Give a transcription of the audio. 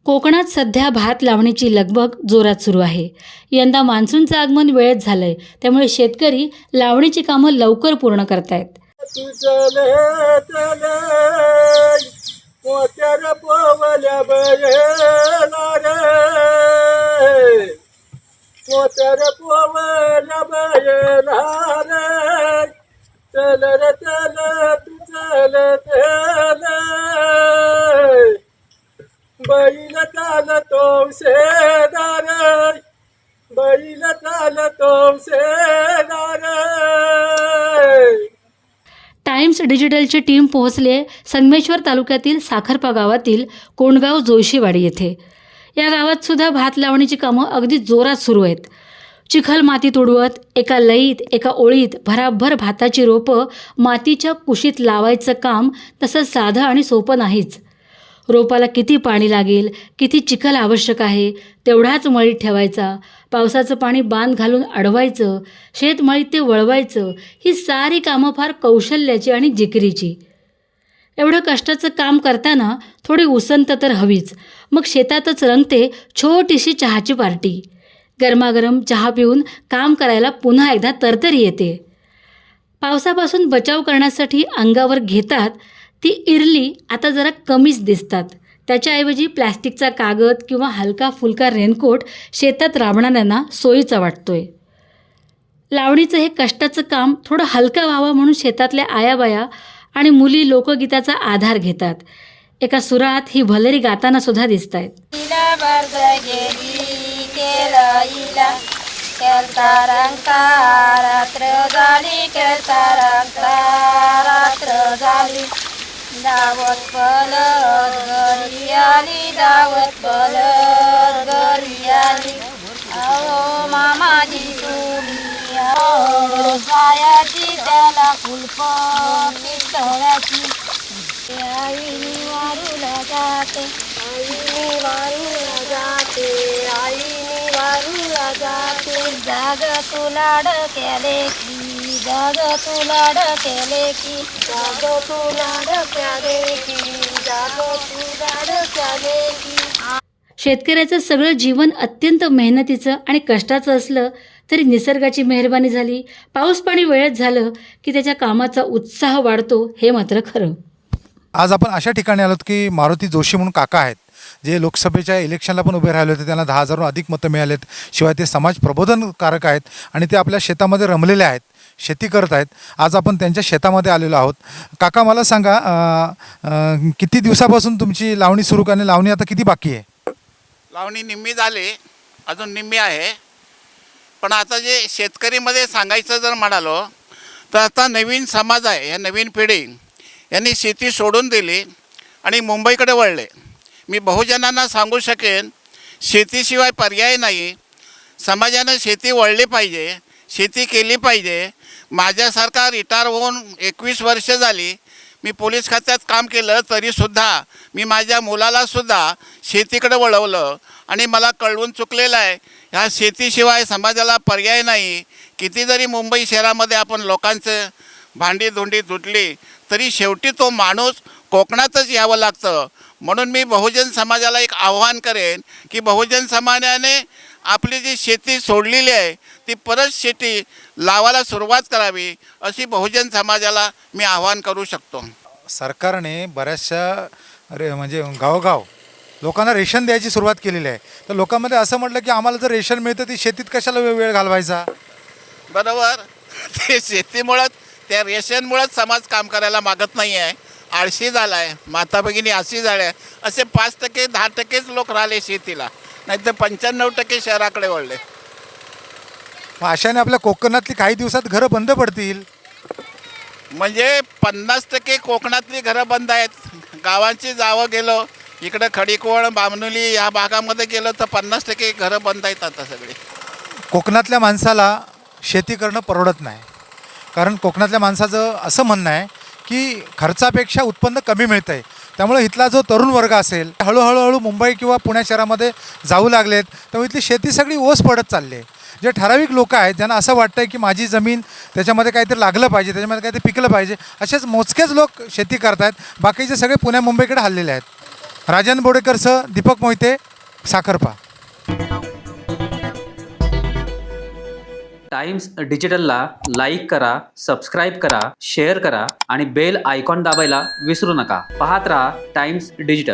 कोकणात सध्या भात लावणीची लगबग जोरात सुरू आहे. यंदा मान्सूनचं आगमन वेळेत झालंय, त्यामुळे शेतकरी लावणीची कामं लवकर पूर्ण करतायत. मोत्यार पोवल्या बयला रे, मोत्यार पोवल्या बयला रे, चल रे चल तू चल चल, बैल चालतो शेदार, बैल चालतो शेदार. टाइम्स डिजिटलची टीम पोहोचले संगमेश्वर तालुक्यातील साखरपा गावातील कोंडगाव जोशीवाडी येथे. या गावात सुद्धा भात लावणीची कामं अगदी जोरात सुरू आहेत. चिखल मातीत उडवत एका लईत एका ओळीत भराभर भाताची रोपं मातीच्या कुशीत लावायचं काम तसं साधं आणि सोपं नाहीच. रोपाला किती पाणी लागेल, किती चिखल आवश्यक आहे तेवढाच मळीत ठेवायचा, पावसाचं पाणी बांध घालून अडवायचं, शेतमळीत ते वळवायचं, ही सारी कामं फार कौशल्याची आणि जिकिरीची. एवढं कष्टाचं काम करताना थोडी उसंत तर हवीच. मग शेतातच रंगते छोटीशी चहाची पार्टी. गरमागरम चहा पिऊन काम करायला पुन्हा एकदा तरतरी येते. पावसापासून बचाव करण्यासाठी अंगावर घेतात ती इरली आता जरा कमीच दिसतात. त्याच्याऐवजी प्लॅस्टिकचा कागद किंवा हलका फुलका रेनकोट शेतात राबणाऱ्यांना सोयीचा वाटतोय. लावणीचं हे कष्टाचं काम थोडं हलकं व्हावं म्हणून शेतातल्या आयाबाया आणि मुली लोकगीताचा आधार घेतात. एका सुरात ही भलेरी गाताना सुद्धा दिसत आहेत. दावत पलत घरी आली, दावत पलत घरी आली, आओ मामाजी चुली, आओ सायाची त्याला कुलप पितळाची. आईनी वारूला जाते, आईनी वारूला जाते, आईनी वारूला जाते, जाग तुला डकेले की, जाग तुला डकेले की, जाग तुला डकेले की, जाग तुला डकेले की. शेतकऱ्याचं सगळं जीवन अत्यंत मेहनतीचं आणि कष्टाचं असलं तरी निसर्गाची मेहरबानी झाली, पाऊस पाणी वेळेत झालं की त्याच्या कामाचा उत्साह वाढतो, हे मात्र खरं. आज आपण अशा ठिकाणी आलोत की मारुती जोशी म्हणून काका आहेत, जे लोकसभेच्या इलेक्शनला पण उभे राहिले होते. त्यांना 10,000हून अधिक मतं मिळालेत. शिवाय ते समाज प्रबोधनकारक आहेत आणि ते आपल्या शेतामध्ये रमलेले आहेत, शेती करत आहेत. आज आपण त्यांच्या शेतामध्ये आलेलो आहोत. काका मला सांगा, किती दिवसापासून तुमची लावणी सुरू करणे, लावणी आता किती बाकी आहे? लावणी निम्मी झाली, अजून निम्मी आहे. पण आता जे शेतकरीमध्ये सांगायचं जर म्हणालो तर आता नवीन समाज आहे, या नवीन पिढी यांनी शेती सोडून दिली आणि मुंबईकडे वळले. मी बहुजनांना सांगू शकेन, शेतीशिवाय पर्याय नाही. समाजानं शेती वळली पाहिजे, शेती केली पाहिजे. माझ्यासारखा रिटायर होऊन 21 वर्ष झाली. मी पोलीस खात्यात काम केलं तरीसुद्धा मी माझ्या मुलालासुद्धा शेतीकडे वळवलं आणि मला कळवून चुकलेलं आहे, ह्या शेतीशिवाय समाजाला पर्याय नाही. किती जरी मुंबई शहरामध्ये आपण लोकांचं भांडी धुंडी धुतली तरी शेवटी तो माणूस कोकणातच यावं लागतं. म्हणून मी बहुजन समाजाला एक आव्हान करेन की बहुजन समाजाने आपली जी शेती सोडलेली आहे ती परत शेती लावायला सुरुवात करावी, अशी बहुजन समाजाला मी आव्हान करू शकतो. सरकारने बऱ्याचशा म्हणजे गावोगाव लोकांना रेशन द्यायची सुरुवात केलेली आहे. तर लोकांमध्ये असं म्हटलं की आम्हाला जर रेशन मिळतं ती शेतीत कशाला वेळ घालवायचा. बरोबर, ते शेतीमुळंच, त्या रेशनमुळंच समाज काम करायला मागत नाही आहे, आळशी झाला आहे, माता भगिनी आळशी झाल्या. असे 5% 10%च लोक राहिले शेतीला, नाहीतर 95% शहराकडे वळले. मग अशाने आपल्या कोकणातली काही दिवसात घरं बंद पडतील. म्हणजे 50% कोकणातली घरं बंद आहेत. गावांची जावं गेलो, इकडं खडीकोळ बामणुली या भागामध्ये गेलं तर 50% घरं बंद आहेत आता सगळे. कोकणातल्या माणसाला शेती करणं परवडत नाही, कारण कोकणातल्या माणसाचं असं म्हणणं आहे की खर्चापेक्षा उत्पन्न कमी मिळतं आहे. त्यामुळे इथला जो तरुण वर्ग असेल हळूहळू मुंबई किंवा पुणे शहरामध्ये जाऊ लागलेत. त्यामुळे इथली शेती सगळी ओस पडत चालली आहे. जे ठराविक लोक आहेत ज्यांना असं वाटतं आहे की माझी जमीन त्याच्यामध्ये काहीतरी लागलं पाहिजे, त्याच्यामध्ये काहीतरी पिकलं पाहिजे, असेच मोजकेच लोक शेती करत आहेत. बाकीचे सगळे पुण्या मुंबईकडे हल्लेले आहेत. राजन बोडेकरसह दीपक मोहिते, साखरपा. टाइम्स डिजिटलला लाईक करा, सबस्क्राईब करा, शेअर करा आणि बेल आयकॉन दाबायला विसरू नका. पाहत रहा टाइम्स डिजिटल.